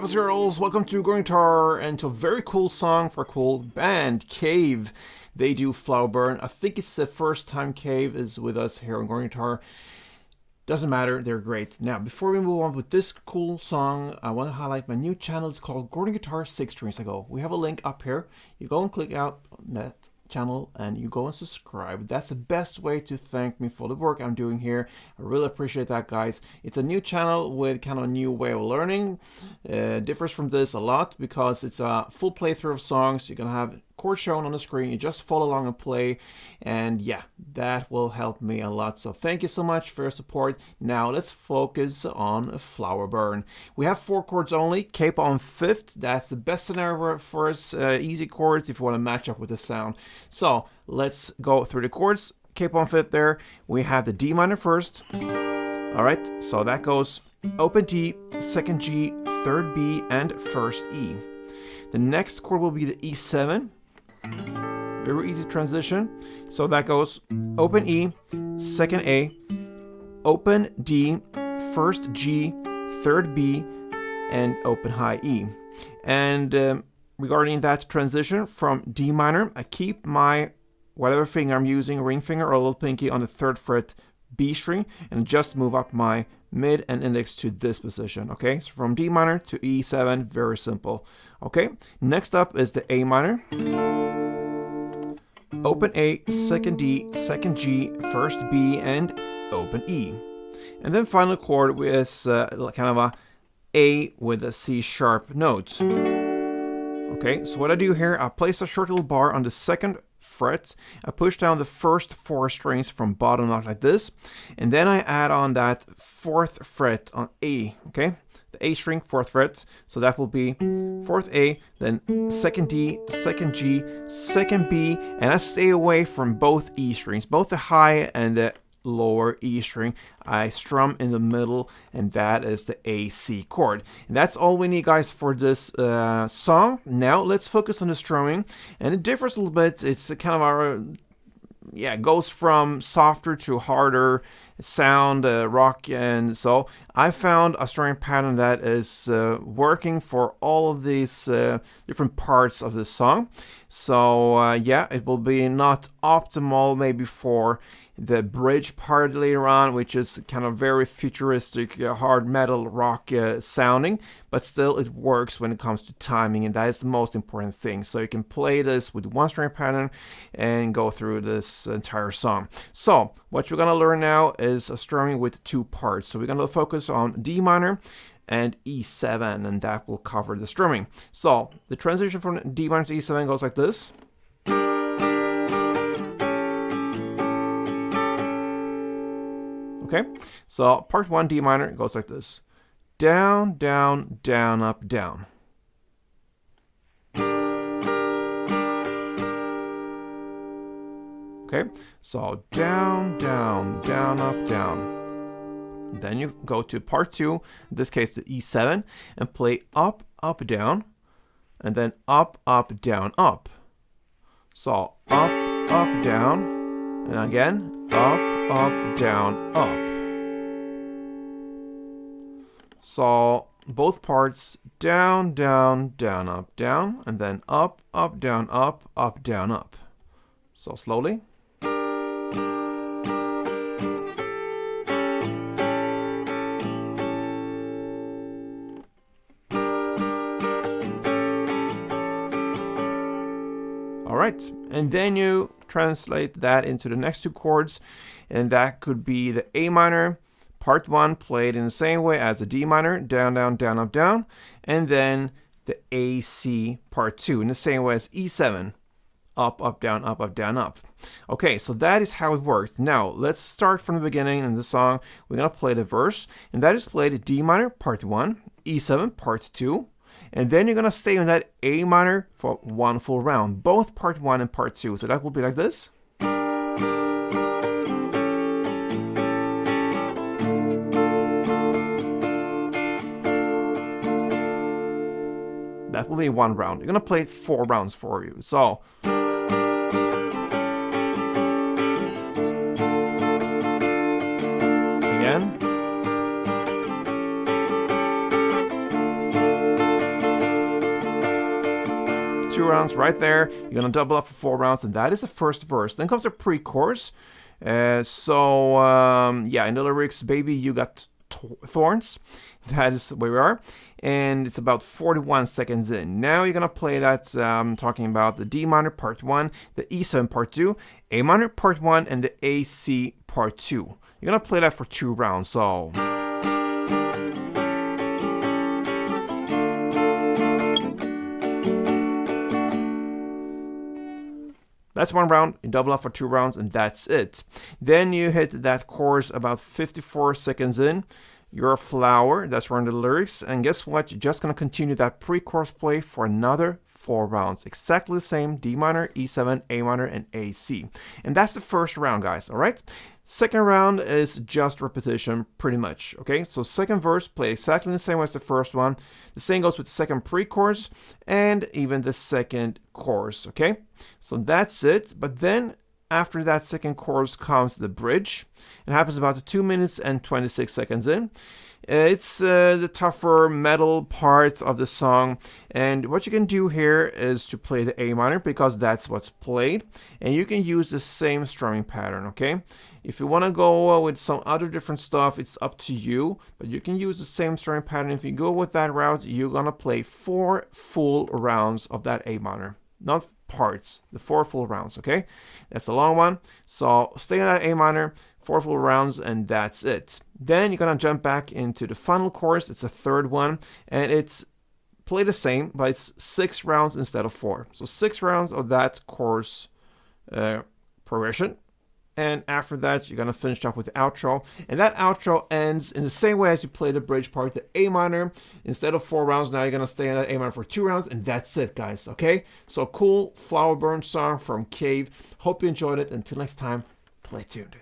boys and girls, welcome to Gruvgear Guitar and to a very cool song for a cool band, KAVE. They do FLOWERBURN. I think it's the first time KAVE is with us here on Gruvgear Guitar. Doesn't matter, they're great. Now, before we move on with this cool song, I want to highlight my new channel. It's called Gruvgear Guitar 6 Strings Ago. We have a link up here. You go and click out that channel and you go and subscribe. That's the best way to thank me for the work I'm doing here. I really appreciate that, guys. It's a new channel with kind of a new way of learning. Differs from this a lot because it's a full playthrough of songs. You're gonna have chords shown on the screen. You just follow along and play, and yeah, that will help me a lot. So thank you so much for your support. Now let's focus on FLOWERBURN. We have 4 chords only. Capo on 5th. That's the best scenario for us. Easy chords if you want to match up with the sound. So let's go through the chords. Capo on 5th there. We have the D minor first. All right, so that goes open D, 2nd G, 3rd B, and 1st E. The next chord will be the E7. Very easy transition. So that goes open E, 2nd A, open D, 1st G, 3rd B, and open high E. And regarding that transition from D minor, I keep my whatever finger I'm using, ring finger or little pinky, on the 3rd fret B string, and just move up my mid and index to this position. Okay, so from D minor to E7, very simple. Okay, next up is the A minor. Open A, 2nd D, 2nd G, 1st B, and open E. And then final chord is kind of a with a C sharp note. Okay, so what I do here, I place a short little bar on the 2nd fret. I push down the first 4 strings from bottom up like this, and then I add on that 4th fret on A. Okay, the A string, 4th fret, so that will be 4th A, then 2nd D, 2nd G, 2nd B, and I stay away from both E strings, both the high and the lower E string. I strum in the middle, and that is the A C chord. And that's all we need, guys, for this song. Now let's focus on the strumming, and it differs a little bit. It's kind of our it goes from softer to harder sound, rock, and so I found a strumming pattern that is working for all of these different parts of the song. So it will be not optimal maybe for the bridge part later on, which is kind of very futuristic, hard metal rock sounding, but still it works when it comes to timing, and that is the most important thing. So you can play this with one string pattern and go through this entire song. So what we're gonna learn now is a strumming with 2 parts. So we're gonna focus on D minor and E7, and that will cover the strumming. So the transition from D minor to E7 goes like this. Okay, so part 1, D minor, goes like this. Down, down, down, up, down. Okay, so down, down, down, up, down. Then you go to part 2, in this case the E7, and play up, up, down, and then up, up, down, up. So up, up, down, and again, up, up, down, up. So both parts, down, down, down, up, down, and then up, up, down, up, up, down, up. So slowly. Alright, and then you translate that into the next 2 chords, and that could be the A minor, part 1, played in the same way as the D minor, down, down, down, up, down, and then the A C part 2 in the same way as E7, up, up, down, up, up, down, up. Okay, so that is how it works. Now let's start from the beginning in the song. We're gonna play the verse, and that is played D minor, part 1, E7, part 2. And then you're going to stay on that A minor for 1 full round, both part 1 and part 2. So that will be like this. That will be 1 round. You're going to play 4 rounds for you. So again. rounds right there. You're gonna double up for 4 rounds, and that is the first verse. Then comes the pre-chorus. Yeah, in the lyrics, baby, you got thorns. That is where we are, and it's about 41 seconds in. Now you're gonna play that, talking about the D minor part 1, the E7 part 2, A minor part 1, and the AC part 2. You're gonna play that for 2 rounds, so... That's 1 round, you double up for 2 rounds, and that's it. Then you hit that chorus about 54 seconds in. You're a flower, that's one of the lyrics, and guess what? You're just going to continue that pre-chorus play for another 4 rounds. Exactly the same, D minor, E7, A minor, and AC. And that's the first round, guys, alright? Second round is just repetition, pretty much, okay? So second verse, play exactly the same as the first one. The same goes with the second pre-chorus, and even the second chorus, okay? So that's it, but then after that second chorus comes the bridge. It happens about 2 minutes and 26 seconds in. It's the tougher metal part of the song, and what you can do here is to play the A minor because that's what's played, and you can use the same strumming pattern, okay? If you want to go with some other different stuff, it's up to you, but you can use the same strumming pattern. If you go with that route, you're gonna play 4 full rounds of that A minor, not parts, the 4 full rounds, okay? That's a long one, so stay on that A minor, 4 full rounds, and that's it. Then you're gonna jump back into the final chorus. It's the third one, and it's play the same, but it's 6 rounds instead of 4. So 6 rounds of that chorus progression. And after that, you're gonna finish up with the outro, and that outro ends in the same way as you play the bridge part, the A minor. Instead of 4 rounds, now you're gonna stay in that A minor for 2 rounds, and that's it, guys. Okay, so cool FLOWERBURN song from KAVE. Hope you enjoyed it. Until next time, play tuned.